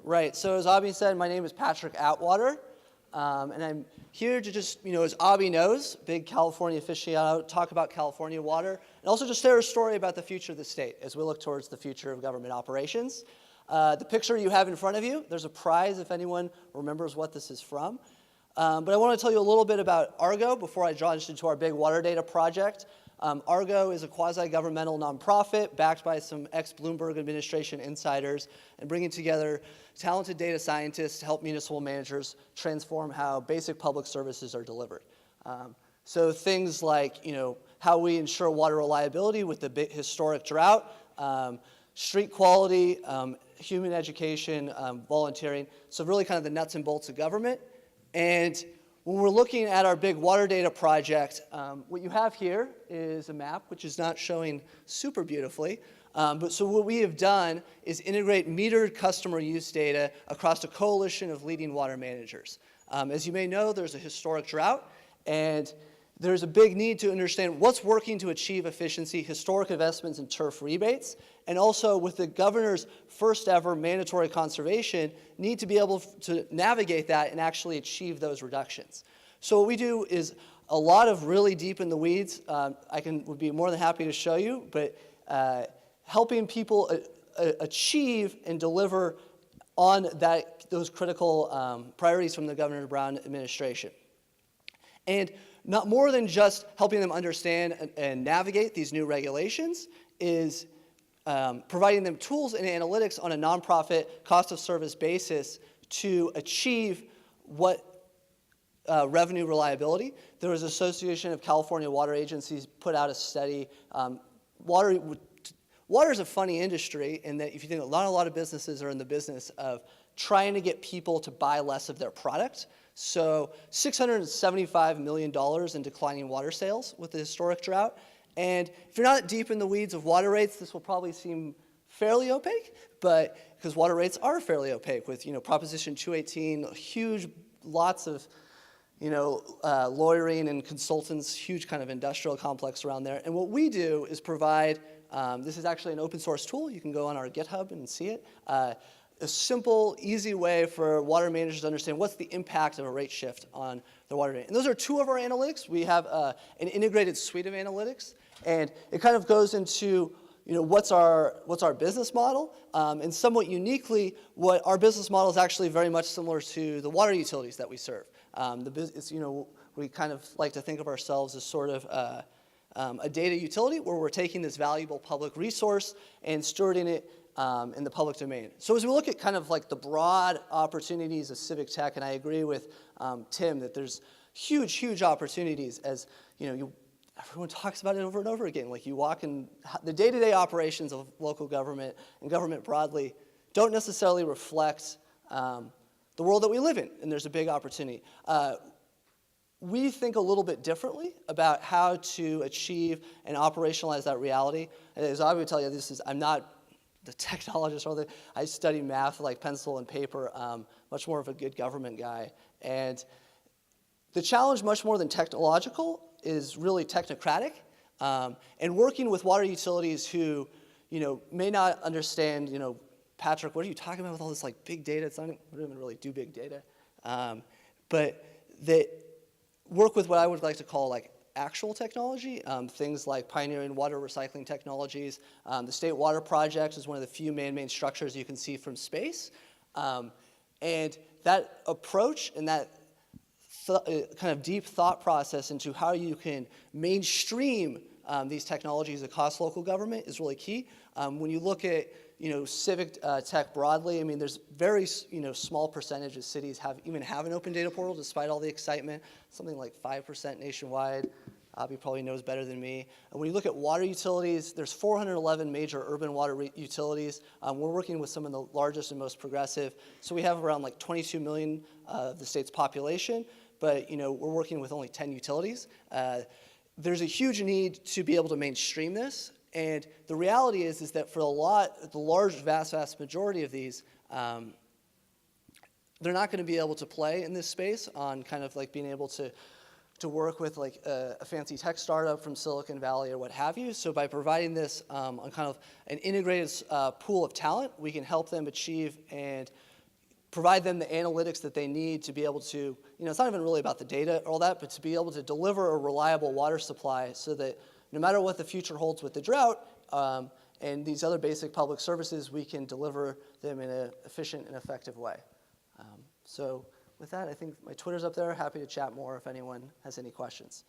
Right, so as Abhi said, my name is Patrick Atwater, and I'm here to just, as Abhi knows, big California aficionado, talk about California water, and also just share a story about the future of the state as we look towards the future of government operations. The picture you have in front of you, there's a prize if anyone remembers what this is from. But I want to tell you a little bit about ARGO before I launch into our big water data project. ARGO is a quasi-governmental nonprofit backed by some ex-Bloomberg administration insiders and bringing together talented data scientists to help municipal managers transform how basic public services are delivered. So things like, how we ensure water reliability with the big historic drought, street quality, human education, volunteering. So really kind of the nuts and bolts of government. And when we're looking at our big water data project, what you have here is a map, which is not showing super beautifully. So what we have done is integrate metered customer use data across a coalition of leading water managers. As you may know, there's a historic drought, and there's a big need to understand what's working to achieve efficiency, historic investments in turf rebates, and also with the governor's first ever mandatory conservation, need to be able to navigate that and actually achieve those reductions. So what we do is a lot of really deep in the weeds. Would be more than happy to show you, but helping people achieve and deliver on those critical priorities from the Governor Brown administration. And not more than just helping them understand and navigate these new regulations is providing them tools and analytics on a nonprofit cost of service basis to achieve what revenue reliability. There was an Association of California Water Agencies put out a study. Water is a funny industry in that if you think not a lot of businesses are in the business of trying to get people to buy less of their product. So $675 million in declining water sales with the historic drought. And if you're not deep in the weeds of water rates, this will probably seem fairly opaque, but because water rates are fairly opaque with Proposition 218, huge lots of lawyering and consultants, huge kind of industrial complex around there. And what we do is provide, this is actually an open source tool. You can go on our GitHub and see it. A simple, easy way for water managers to understand what's the impact of a rate shift on the water rate. And those are two of our analytics. We have an integrated suite of analytics, and it kind of goes into what's our business model, and somewhat uniquely, what our business model is actually very much similar to the water utilities that we serve. We kind of like to think of ourselves as sort of a data utility where we're taking this valuable public resource and stewarding it in the public domain. So as we look at kind of like the broad opportunities of civic tech, and I agree with Tim that there's huge, huge opportunities as everyone talks about it over and over again. Like you walk in, the day-to-day operations of local government and government broadly don't necessarily reflect the world that we live in, and there's a big opportunity. We think a little bit differently about how to achieve and operationalize that reality. As I would tell you, I'm not the technologist, I study math like pencil and paper, much more of a good government guy. And the challenge, much more than technological, is really technocratic. And working with water utilities who, may not understand, Patrick, what are you talking about with all this like big data? We don't even really do big data. But they work with what I would like to call like actual technology, things like pioneering water recycling technologies. The State Water Project is one of the few man-made structures you can see from space. And that approach and that kind of deep thought process into how you can mainstream these technologies across local government is really key. When you look at civic tech broadly, I mean, there's very small percentage of cities even have an open data portal despite all the excitement, something like 5% nationwide. Abhi probably knows better than me. And when you look at water utilities, there's 411 major urban water utilities. We're working with some of the largest and most progressive. So we have around like 22 million of the state's population, but we're working with only 10 utilities. There's a huge need to be able to mainstream this. And the reality is that for the large, vast majority of these, they're not going to be able to play in this space on kind of like being able to work with like a fancy tech startup from Silicon Valley or what have you. So by providing this on kind of an integrated pool of talent, we can help them achieve and provide them the analytics that they need to be able to, it's not even really about the data or all that, but to be able to deliver a reliable water supply so that no matter what the future holds with the drought and these other basic public services, we can deliver them in an efficient and effective way. So with that, I think my Twitter's up there. Happy to chat more if anyone has any questions.